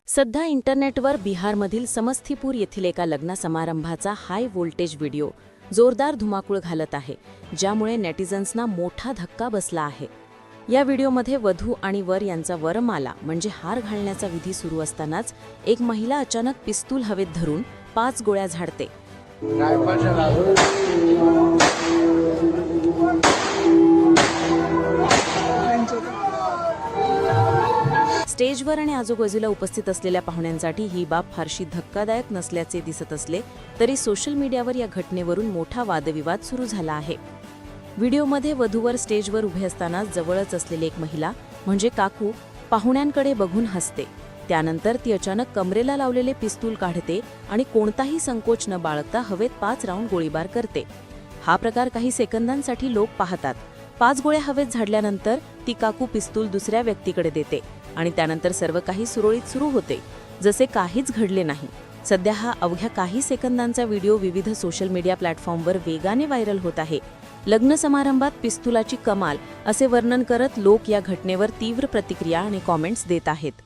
सध्या इंटरनेटवर बिहारमधील समस्तीपूर येथील एका लग्न समारंभाचा हाय व्होल्टेज व्हिडिओ जोरदार धुमाकूळ घालत आहे, ज्यामुळे नेटिझन्सना मोठा धक्का बसला आहे। या व्हिडिओमध्ये वधू आणि वर यांचा वरमाला म्हणजे हार घालण्याचा विधी सुरू असतानाच एक महिला अचानक पिस्तूल हवेत धरून 5 गोळ्या झाडते। स्टेजवर आणि आजूबाजूला उपस्थित असलेल्या पाहुण्यांसाठी ही बाब फारशी धक्कादायक नसल्याचे दिसत असले तरी सोशल मीडियावर या घटनेवरून मोठा वादविवाद सुरू झाला आहे। व्हिडिओमध्ये वधूवर स्टेजवर उभे असताना जवळच असलेली एक महिला म्हणजे काकू पाहुण्यांकडे बघून हसते। त्यानंतर ती अचानक कमरेला लावलेले पिस्तूल काढते आणि कोणताही संकोच न बाळगता हवेत 5 राऊंड गोळीबार करते। हा प्रकार काही सेकंदांसाठी लोक पाहतात। 5 गोळ्या हवेत झाडल्यानंतर ती काकू पिस्तूल दुसऱ्या व्यक्तीकडे देते आणि त्यानंतर सर्व काही सुरळीत सुरू होते, जसे काहीच घडले नाही। सध्या हा अवघ्या काही सेकंदांचा व्हिडिओ विविध सोशल मीडिया प्लॅटफॉर्मवर वेगाने व्हायरल होत आहे। लग्न समारंभात पिस्तुलाची कमाल असे वर्णन करत लोक या घटनेवर तीव्र प्रतिक्रिया आणि कॉमेंट्स देत आहेत।